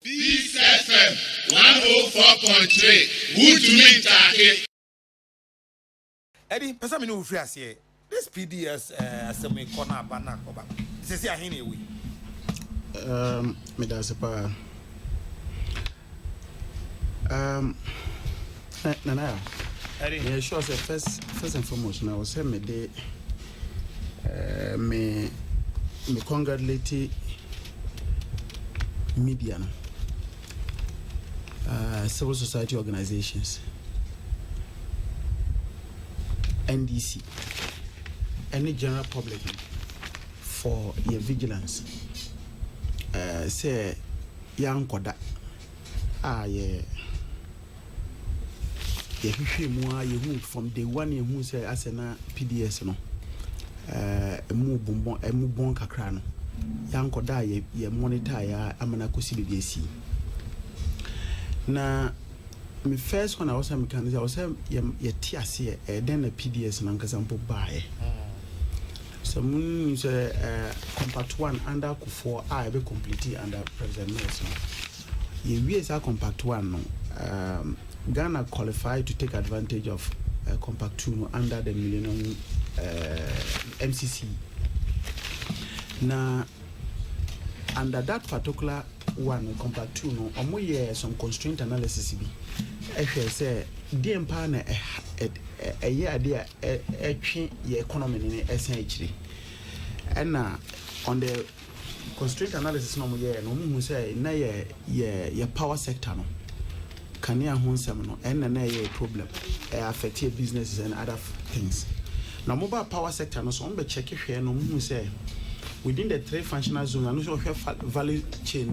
Peace FM 104.3. Who to me take? Eddie, person me no free as here. This PDS asemi corner bana koba. Say say ahine we. Me da sepa. Nana. Eddie. Yeah, sure. Say first and foremost, now say me de me congratulate media, civil society organizations, NDC, any general public for your vigilance. Say young koda yeah from day one you say as na PDS no emu bon kakra no young koda ye monitor ya amana kosi bebesi na me first when I was mechanic I was ye tiase then na PDS na nkasa mpo bae so mun say compact 1 under Kufuor I be complete under President Nelson ye we say compact 1 no Ghana qualified to take advantage of compact 2 no, under the Millennium MCC na under that particular one compact 2 no omo ye some constraint analysis bi say the empa na ye ade a twe ye economy ni esen akiri and on the constraint analysis no mo ye no mo say na ye power sector no kania ho nsem no and na ye problem affect your businesses and other things now mobile power sector no so on be check hwe no mo say within the three functional zones and also value chain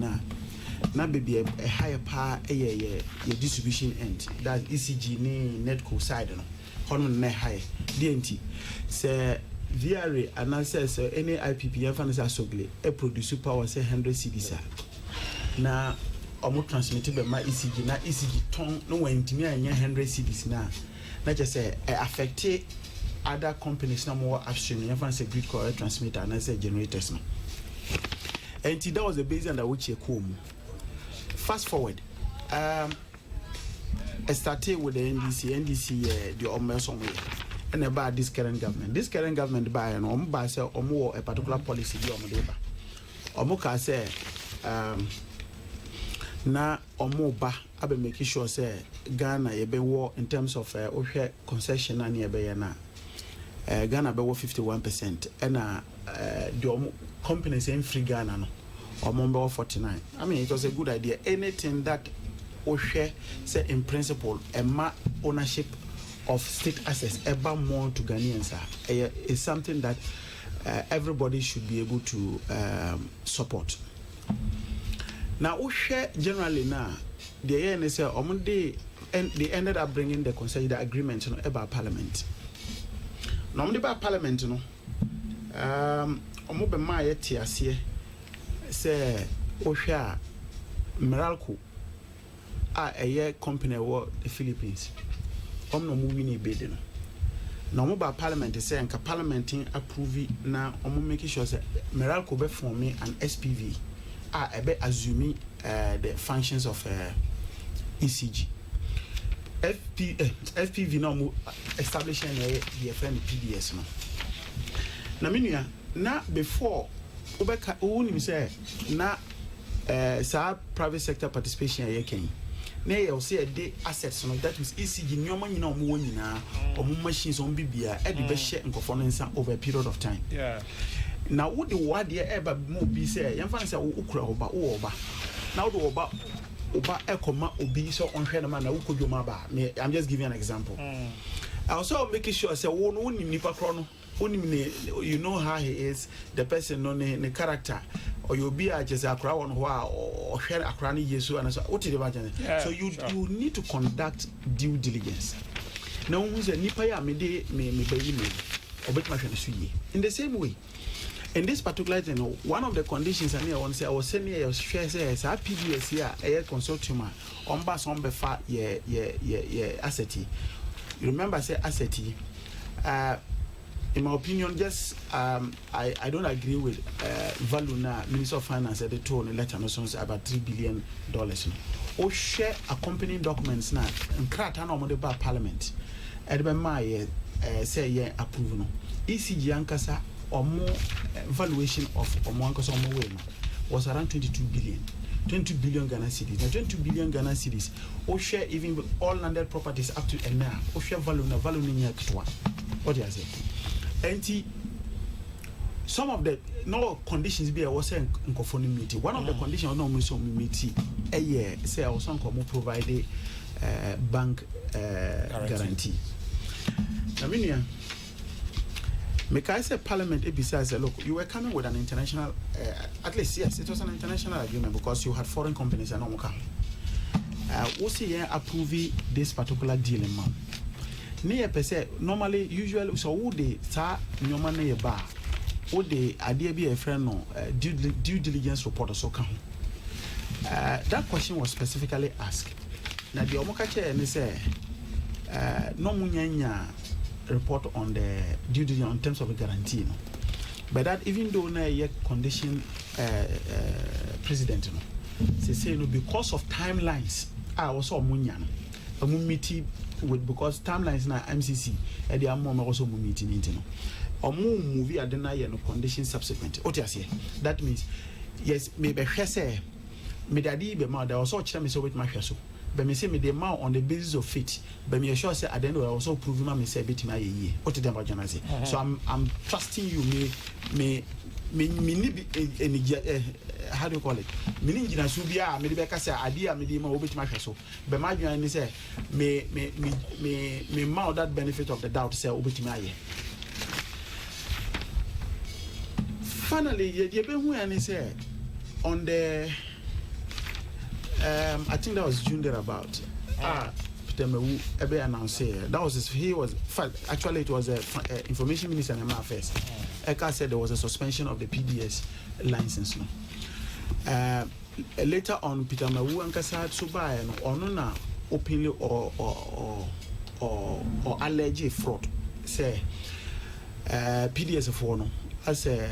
na baby a higher power your distribution end that ECG ni netco side no hono na high DNT say VRA analysis any IPP fancy asogle e produce power say 100 cedis na omo transmit be ma ECG na ECG ton no wantimi anya 100 cedis na just say affect other companies na more upstream you fancy grid core transmitter and say generators no and that was the basis under which you come. Fast forward, I started with the NDC, the almost on way, and about this current government. This current government by an by say or more a particular policy on the labor. Omoka say, na omoba, I be making sure say Ghana ye be war in terms of concession and ye be na. Ghana be 51%, and the companies in free Ghana no. Or number 49. I mean, it was a good idea. Anything that share, say in principle, ownership of state assets, ever more to Ghanaians is something that everybody should be able to support. Now, share generally now, the NSA, they ended up bringing the consider agreement about Parliament. Normally, by Parliament, Omobe Maya Tiasie. Say Osha Meralco a year company war the Philippines. No moving a bid. No mobile parliament is saying parliamenting approve now making sure that Meralco be for me an SPV a be assuming the functions of ECG. FPV now establishing a friend PDS no. Na minia na before Ubeka unim say na sa private sector participation ye ken na ye say the assets no that is ECG nyoma nyina omo nyina omo machines on bibia e de be share nkofo no nsa over a period of time now wo de wo de e ba mo bi say yemfa say wo kura oba wo oba now wo oba ekoma obi so onhwe na ma na wo kodwoma ba I'm just giving an example I also making sure say wo no nim nipa kro no you know how he is, the person no the character, or you'll be just a crowd on or share a crowd yesu and so what did you so you need to conduct due diligence. Now who's a nipa ya me baby or bet my in the same way. In this particular thing, one of the conditions I want to say I was sending your share says PDS here a consortium on bass on befa asset. You remember say asset in my opinion, just I don't agree with value now. Minister of Finance at the tone letter no songs about $3 billion. Or share accompanying documents now and crack an on the bar parliament. Edbe my say yeah approval. ECG Ankasa or more valuation of Omonkasa was around 22 billion. 20 billion Ghana cedis. Now 20 billion Ghana cedis. Or share even with all landed properties up to and now. Or share value na value in what do you say? And some of the no conditions be I was saying in meeting. One of the conditions no meeting a year say I was provide bank guarantee. I mean, I say Parliament besides look, you were coming with an international at least yes, it was an international agreement because you had foreign companies and no come. What's here approving this particular deal in man? Near per se, normally, usually, so would they start your money a bar? Would they idea be a friend no due diligence report or so come? That question was specifically asked. Now, the Omokache and they say, no munyanya report on the due diligence in terms of a guarantee. No? But that even though na yet condition president, no, they say no because of timelines. I was so munyano. A meeting with because timelines na MCC and the amount also meeting intino or movie I deny no condition subsequent. What you say? That means yes, maybe say me daddy be ma there was so chama so with my so but me say me the amount on the basis of it but me sure say at the end I also prove me say bit my ye. What the about say? So I'm trusting you me need any how do you call it? Meaning in a subia, maybe I say idea, maybe my obit my so. But my journey say me mount that benefit of the doubt say obit my ye. Finally, you be who and say on the I think that was June there about Peter Mewu ebe announced that was he was actually it was a information minister and affairs. Eka said there was a suspension of the PDS license. No. Later on, Peter Mewu and Kasa Subai and Onona openly or alleged fraud. Say PDS for no as a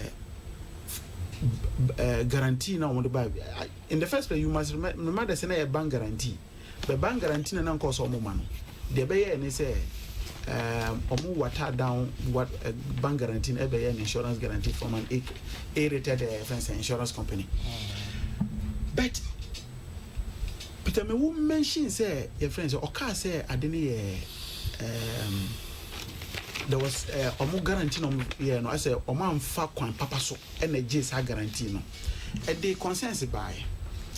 guarantee now on the Bible. In the first place, you must remember say a bank guarantee. The bank guarantee na cost omo man. The be and say omo water down what bank guarantee e be an insurance guarantee from an A-rated insurance company. But Peter Mewu mention say your friends or car say adeni there was omo guarantee no no I say omo amfa kwan papa so energy sa guarantee no e dey consensus by.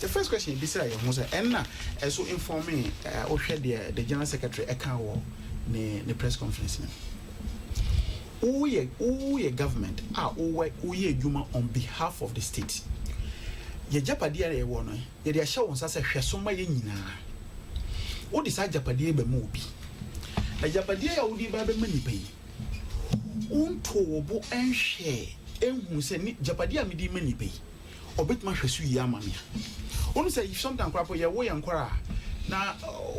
The first question is say you say and na so informing the general secretary eka the press conference. Who ye government who ye juma on behalf of the state. Ye japadia ye wono ye de ahye won sase hwesoma ye nyina. Wo de sa japadia be ma obi. Na japadia ya wodi ba be ma nipa yi. Unto obo enhwe enhu se ni japadia me di ma nipa yi. Obetima hwesu yi amamia. Onu say if something crap ye wo yankora na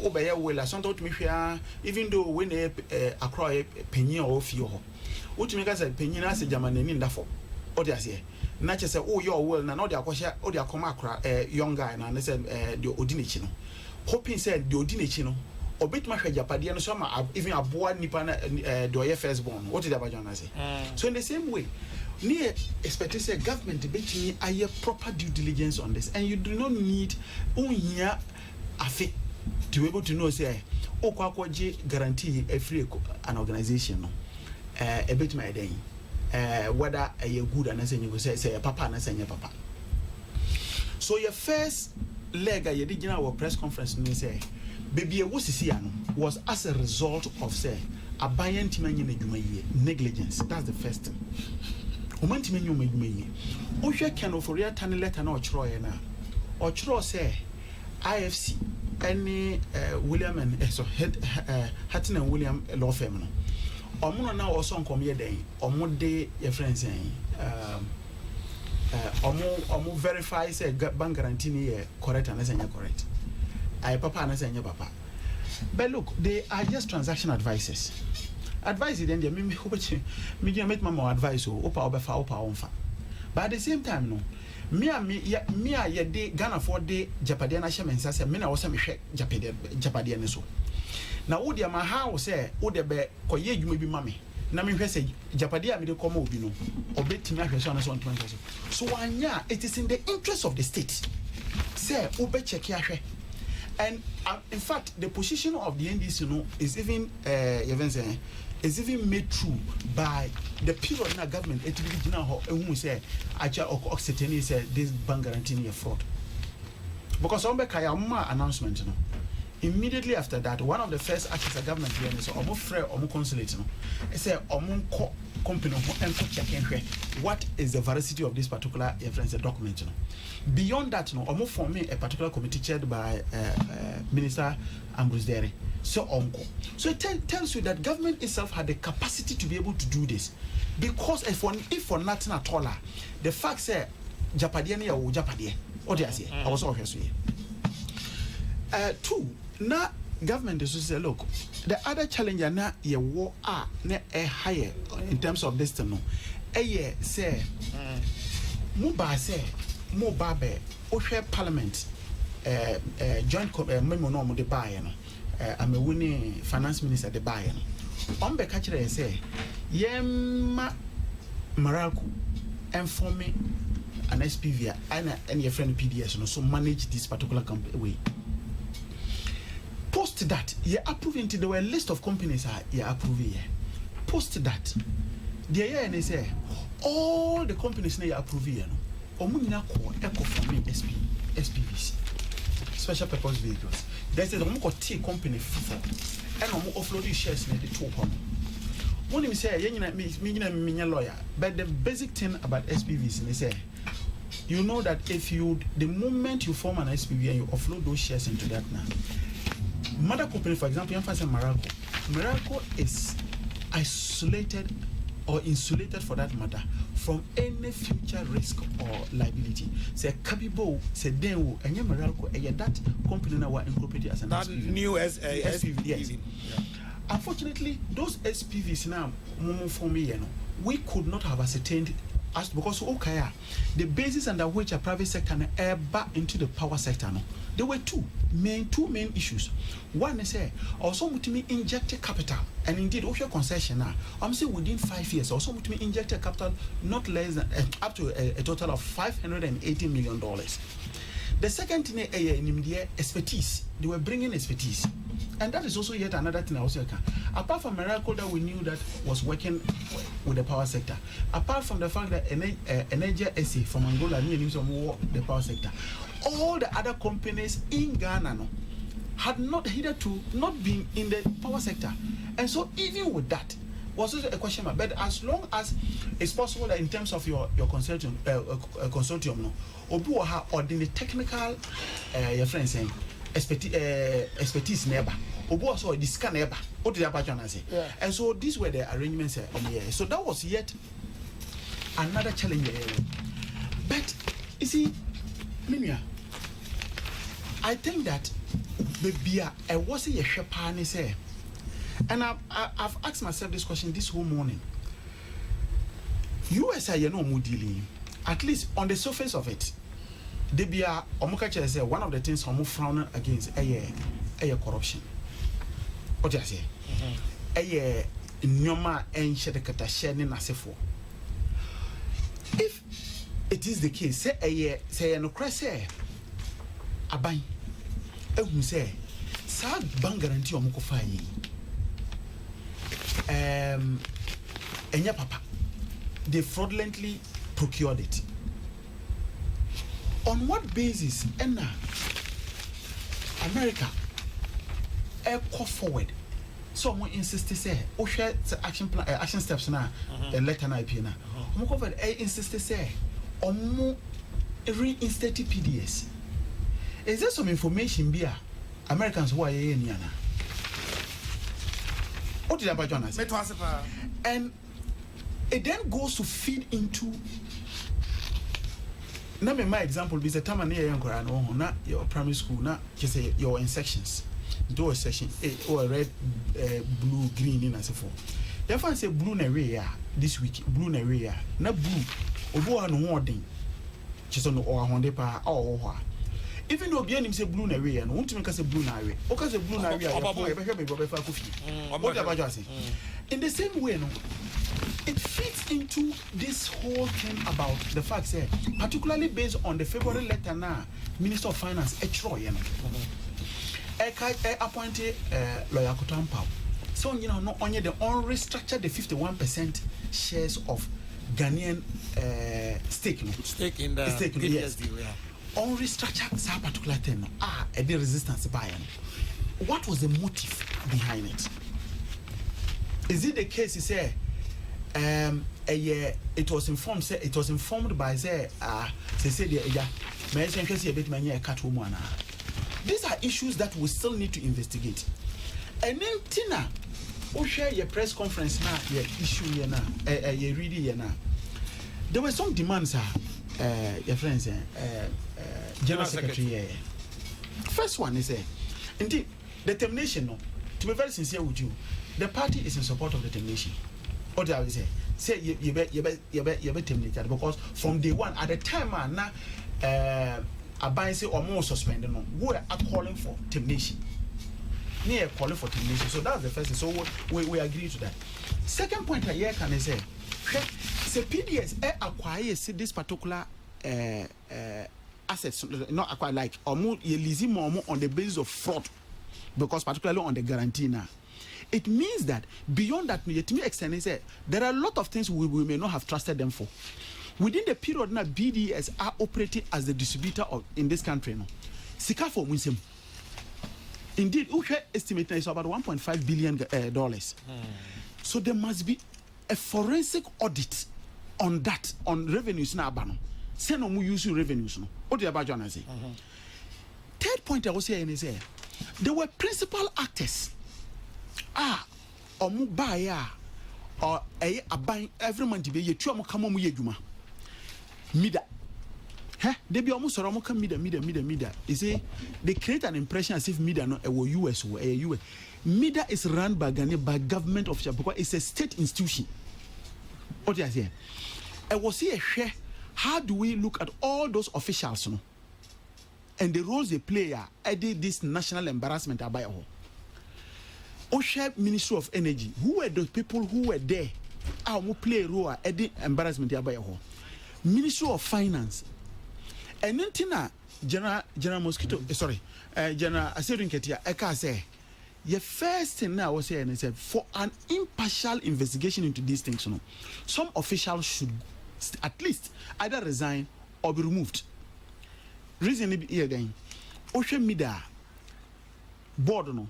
obeye well asonto to me hwea even though when akra penyin o fie ho. Utumi ka say penyin na se jamani ni ndafo. O de ase na che say oh your well na no de akosha o de akoma akra young guy na say the odinichi no hoping say the odinichi no obetima hwe japade no so ma even aboa nipa na the oye first born what did abajana say. So in the same way near expected say government betting a proper due diligence on this and you do not need here afi to be able to know say okwakoje guarantee every an organization no a bit my day whether a good and say a papa and say papa. So your first leg at your digital press conference me say baby was as a result of say a buying negligence. That's the first thing. Umantimenu me. Osha can for real tiny letter no Troy na. Or Tro say IFC any William and so Hatton and William law firm no. Omo na also come here then. Omo de your friends saying omo verify say bank guarantee ni correct and say correct. I papa and say papa. But look, they are just transaction advisors. advice then there me make mama advice opa onfa. But at the same time no me a de Ghana for de Japadia na shemensa say me na wo say me hwe Japadia ne so. Na wo dia ma ha wo say wo de be koye adwuma bi ma me. Na me hwe say Japadia me de koma obi no obetimi ahwe so na so 20%. So anya it is in the interest of the state. Say wo be check ahwe. And in fact, the position of the NDC is even made true by the period in the government. It will now who say actually Occitania said this bank guarantee a fraud. Because on the Kayama announcement, immediately after that, one of the first actions the government did is almost free almost consulate. It said almost company and check what is the veracity of this particular reference document. Beyond that, almost forming a particular committee chaired by Minister Ambrose Derry. So it tells you that government itself had the capacity to be able to do this, because if for nothing at all, the fact say Japadian or Japadie, or I was always here. Two, now government is to say, look, the other challenge now ye war are higher in terms of this no. Say Muba say Mubabe Oshe Parliament joint memo no de buy no. I'm a winning finance minister de buy no. On be catch say Yema Maraku informing an SPV and your friend PDS no so manage this particular company way. Post that you approving there were a list of companies you approving here. Post that there and they say all the companies now you approving no omunina ko eco farming SPVs special purpose vehicles. There's a take company for and offloading shares in the two home. When you say me lawyer, but the basic thing about SPVs they say you know that if the moment you form an SPV and you offload those shares into that now, mother company, for example, Miracle is isolated or insulated for that matter from any future risk or liability. Say Kabibo, say Denwo, and Miracle, and that company now were incorporated as an that SPV. new SPV. Yes. Yeah. Unfortunately, those SPVs now, for me, we could not have ascertained as because the basis under which a private sector back into the power sector there were two main issues. One is also to me injected capital, and indeed your concession now I'm saying within 5 years also to me injected capital not less than up to a total of $580 million. The second thing is expertise. They were bringing expertise. And that is also yet another thing I also can. Apart from Miracle that we knew that was working with the power sector, apart from the fact that Energy SA from Angola knew some more the power sector, all the other companies in Ghana had not hitherto not been in the power sector. And so even with that, was also a question mark. But as long as it's possible that in terms of your consortium, or the technical your friend saying expertise neighbor obu also this can neighbor what did I say? And so these were the arrangements so that was yet another challenge. But you see, Minia, I think that maybe I wasn't a shepherd say, and I've asked myself this question this whole morning. USA dealing, at least on the surface of it, they be say one of the things I'm frowning against a corruption. What do I say? A nyoma and shedekata sharing asefo. If it is the case, say no cry say aban ehun say sa bank guarantee omko fa yi enya papa they fraudulently procured it. On what basis America go forward? Someone insisted say, "Oh, share the action plan, action steps now. The letter na IP na." Go forward. Insisted say, reinstate PDS." Is there some information here? Americans who are here in Ghana. What did I Jonas? And it then goes to feed into. Now, my example is the time near not your primary school, not just say your in sections. Do a section A or red, blue, green in as a form. If I say blue area this week, blue area, na blue, obo no holding. Just on or Honda pa or even though Bianim say blue area, no want to make us a blue area. Okay, say blue area, in the same way, no, it fits into this whole thing about the fact, say, particularly based on the February letter now, Minister of Finance, Troy, you know. Appointed lawyer Kotampa. So, you know, not only the unrestructured the 51% shares of Ghanaian stake in the PDS deal, yeah. Unrestructured that particular thing. A resistance buy. What was the motive behind it? Is it the case? He said, it was informed by say these are issues that we still need to investigate. And then Tina, share your press conference now, your issue here now, your reading here now. There were some demands, your friends, General Secretary. First one is indeed the termination. No, to be very sincere with you, the party is in support of the termination. What do I say you be terminated because from day one at the time now a buy say or more suspended. No, we are calling for termination. Near calling for termination. So that's the first thing. So we agree to that. Second point I can say PDS acquire this particular assets not acquire like or more on the basis of fraud because particularly on the guarantee now. It means that beyond that, to me extent, there are a lot of things we may not have trusted them for. Within the period now, BDS are operating as the distributor of in this country. No, Sika for Winsem. Indeed, Uche estimate is about $1.5 billion. So there must be a forensic audit on that, on revenues now. Say no more using revenues. No, what do you about John say? Third point I was saying is there were principal actors. Or mu buy or a buying every month be ye two mo come mu ye dwuma mida they be almost or mo come mida you see they create an impression as if mida no US or US mida is run by Ghana by government official because it's a state institution. What you say I was here how do we look at all those officials no and the roles they play this national embarrassment about Osha Ministry of Energy, who were those people who were there? Who play a role at the embarrassment by Ministry of Finance. And then Tina General Mosquito, General Asirin Ketia, Eka say, the first thing I was saying is for an impartial investigation into these things, you know, some officials should at least either resign or be removed. Reason here again, Osha Mida board, no.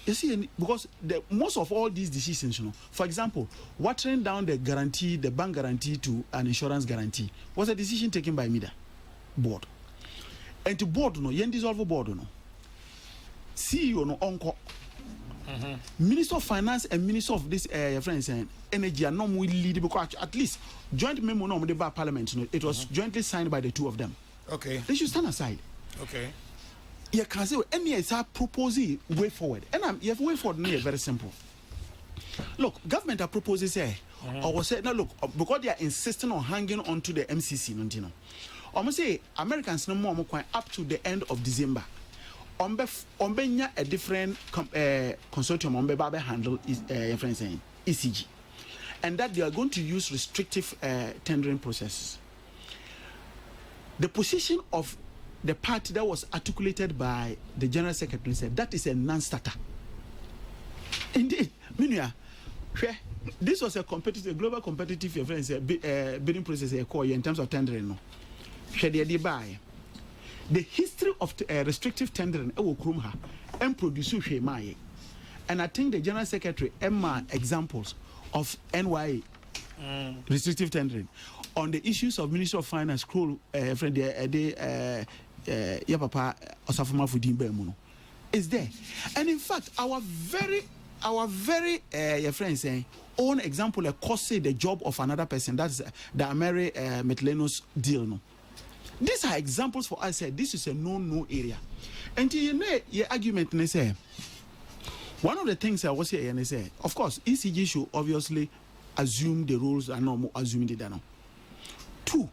You see, because most of all these decisions, you know, for example, watering down the guarantee, the bank guarantee to an insurance guarantee, was a decision taken by MIDA board. And to board, no, you dissolve board, no. CEO, no, uncle. Minister of Finance and Minister of this, friends, and Energy are not more lead because at least joint memo, no, the bar parliament, you know, it was jointly signed by the two of them. Okay. They should stand aside. Okay. You can say any is proposing way forward, and you have way forward. Very simple. Look, government are proposing say, or say now look because they are insisting on hanging on to the MCC, you know. Almost say Americans no more up to the end of December. Ombenya a different consortium on handle friends saying ECG, and that they are going to use restrictive tendering processes. The position of the party that was articulated by the General Secretary said that is a non-starter. Indeed, this was a global competitive bidding process in terms of tendering. No, the history of restrictive tendering and produce and I think the General Secretary Emma examples of NYA restrictive tendering on the issues of Ministry of Finance Papa Osafuma Fudimbe is there, and in fact our very your friends saying own example a cost say the job of another person, that's the Ameri Metlenos deal. No, these are examples for us. This is a no area, and you know your argument. They say One of the things I was saying is, of course, ECG should obviously assume the rules are not assuming they don't. Two,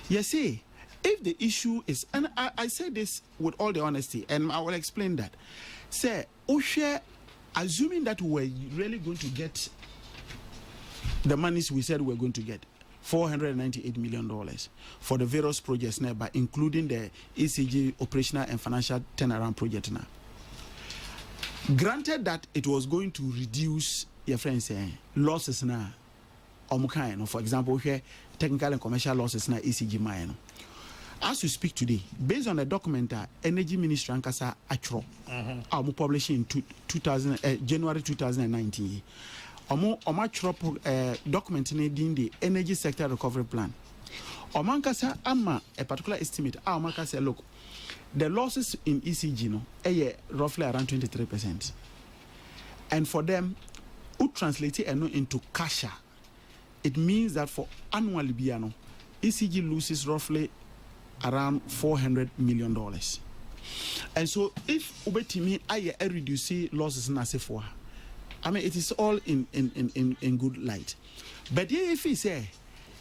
you see, if the issue is, and I say this with all the honesty, and I will explain that. Say, Oshe, assuming that we're really going to get the monies we said we're going to get, $498 million for the various projects nearby, including the ECG operational and financial turnaround project now. Granted that it was going to reduce your friends losses now, for example, here technical and commercial losses now ECG mine. As we speak today, based on the document Energy Ministry Ankasa Atro, publishing in January 2019. Document in the energy sector recovery plan. Omankasa ama a particular estimate. Omankasa look, the losses in ECG roughly around 23%, and for them, who translate it into cash, it means that for annual biano, ECG loses roughly around $400 million. And so, if ubetimi aye reduce losses na sefoa, I mean, it is all in good light. But if he say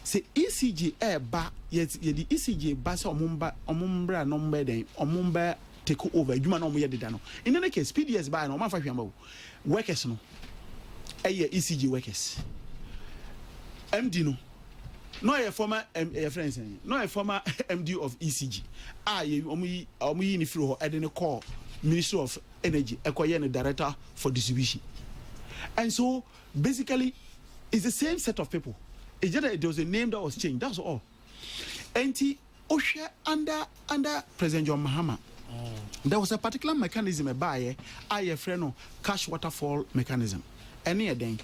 ECG ba yet the ECG ba so omumbra number then omumba take over you man no. In any case, PDS ba no man fa hwamba workers no ECG workers. MD no a former friends no a former MD of ECG. Omuyi ni firo ho edene call Ministry of Energy ekoye no director for distribution. And so basically it's the same set of people. It's just that there was a name that was changed. That's all. And Osha under President John Mahama, there was a particular mechanism by a friend cash waterfall mechanism. Any then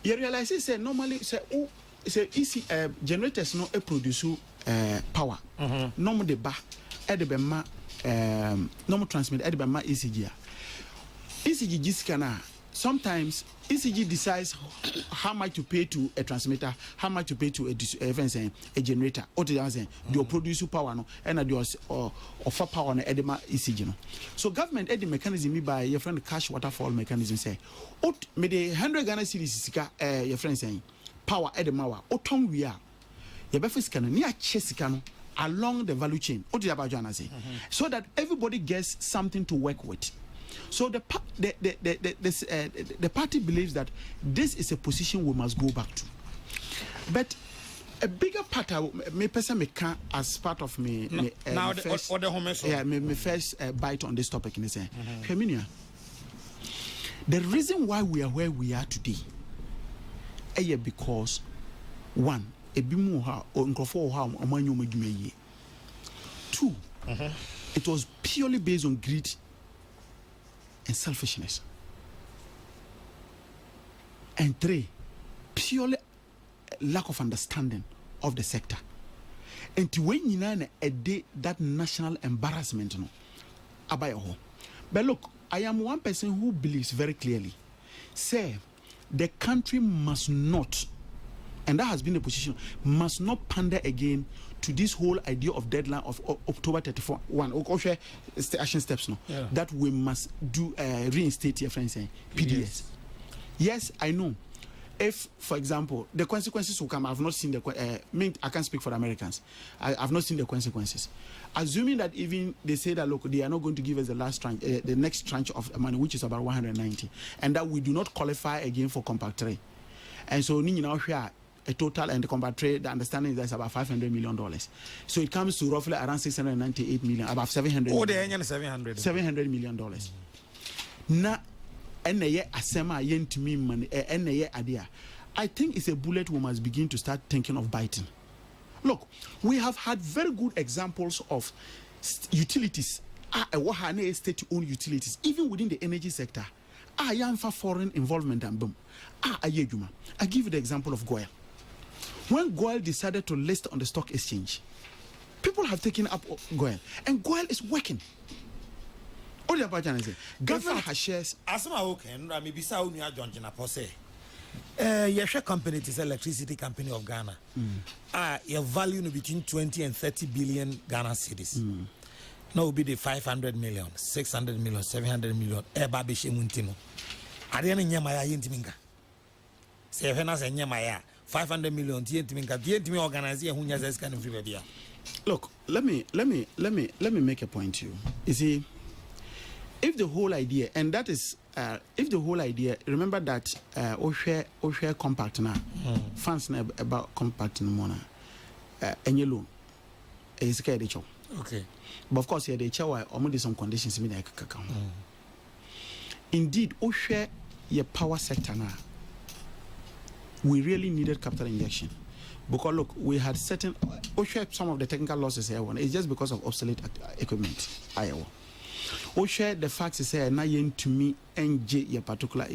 you realize say normally say generators no produce power. Normal the ba edebema normal transmit edebema ECG. ECG jiskana. Sometimes ECG decides how much to pay to a transmitter, how much to pay to a generator. Or they produce power no, and they offer power no edema ECG no. So government the mechanism by your friend cash waterfall mechanism say, me the 100 Ghana cedis your friend saying power edema wa oton we are. Your befis can near chesicano along the value chain. So that everybody gets something to work with. So the party believes that this is a position we must go back to. But a bigger part me person me can as part of me now my first bite on this topic in say the reason why we are where we are today because one ebimu ha or nkrofo ha amanyo madwumaye. Two, it was purely based on greed and selfishness. And three, purely lack of understanding of the sector. And to when you a day that national embarrassment no abayo. But look, I am one person who believes very clearly, say the country must not, and that has been the position, must not pander again to this whole idea of deadline of October 31. Action steps no, that we must do reinstate your friends PDS. Yes, I know. If, for example, the consequences will come, I've not seen the. I can't speak for the Americans. I've not seen the consequences. Assuming that even they say that look, they are not going to give us the last tranche, the next tranche of money, which is about 190, and that we do not qualify again for compact 3, and so now here. A total and the compact trade, the understanding is that's about $500 million. So it comes to roughly around 698 million, about 700. Oh, they are 700. $700 million. Na ene asema yen to me money ene idea. I think it's a bullet we must begin to start thinking of biting. Look, we have had very good examples of utilities. State-owned utilities, even within the energy sector. For foreign involvement and boom. I give you the example of Goya. When GOIL decided to list on the stock exchange, people have taken up GOIL, and GOIL is working. All the Abajan is government has shares. Asma Oken, Rami Bisa Unia John Jinapose. Your company is electricity company of Ghana. Your value between 20 and 30 billion Ghana cedis. no will be the 500 million, 600 million, 700 million. Eba be shemuntino. Ariane nyamaya yintiminga. Say Venas and nyamaya 500 million yintiminga. Yintimi organize who has this kind of free. Look, let me make a point to you. You see, if the whole idea, and that is, if the whole idea, remember that O'Share compact now, fans about compact no more, and you loan, is scared each. Okay. But of course, yeah, they show already some conditions in the Indeed, O'Share your power sector now, we really needed capital injection. Because look, we had certain, some of the technical losses here, it's just because of obsolete equipment. The facts is here, now to me, NJ, your particular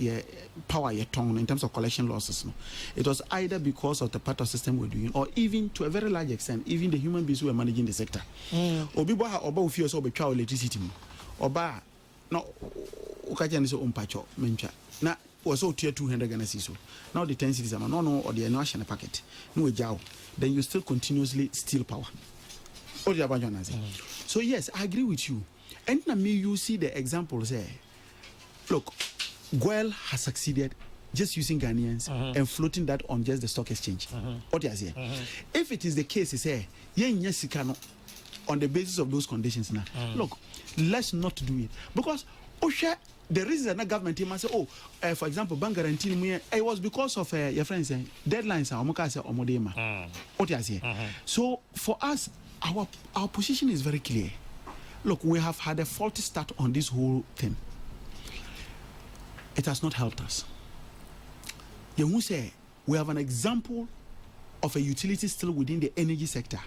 power, your tongue, in terms of collection losses. No? It was either because of the part of system we're doing, or even to a very large extent, even the human beings who were managing the sector. Obiba, Oba, fears over child electricity. Oba, no, Okajan is on pacho, mencha. Now, was so tier 200 Ghana so now the 10 cities are no or the national packet no jow then you still continuously steal power. So yes, I agree with you. And now me you see the examples there. Look, Goel has succeeded just using Ghanaians and floating that on just the stock exchange. What you say? If it is the case, say yes on the basis of those conditions now. Look, let's not do it because the reason that government team say, for example, bank guarantee me, it was because of your friends deadlines are what you say. So for us, our position is very clear. Look, we have had a faulty start on this whole thing. It has not helped us. You who say we have an example of a utility still within the energy sector.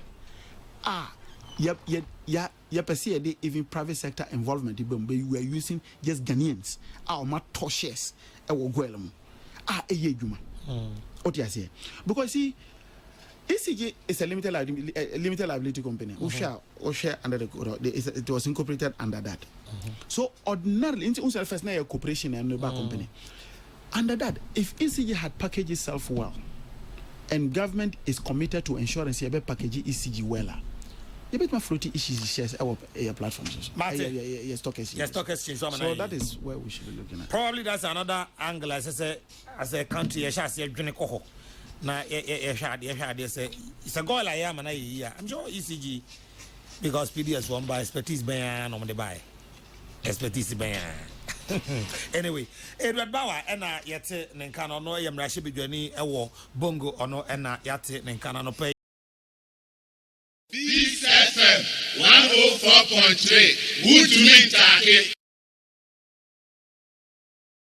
Even private sector involvement, we are using just Ghanaians. Our shares, what you say? Because see, ECG is a limited liability company. Share under the it was incorporated under that. So ordinarily, into first a corporation and a company. Under that, if ECG had packaged itself well, and government is committed to ensuring CB package ECG well. You bet my floating issues shares our platforms. Your stock exchange. So that is where we should be looking at. Probably that's another angle as a country. Na say it's a goal I am and I'm sure ECG because PDS won by expertise ban on the buy expertise ban. Anyway, Edward Bawa and yet Nenkano no yam Rashibi journey a bongo or no and yet Nenkano no pay. This FM 104.3 Would you mean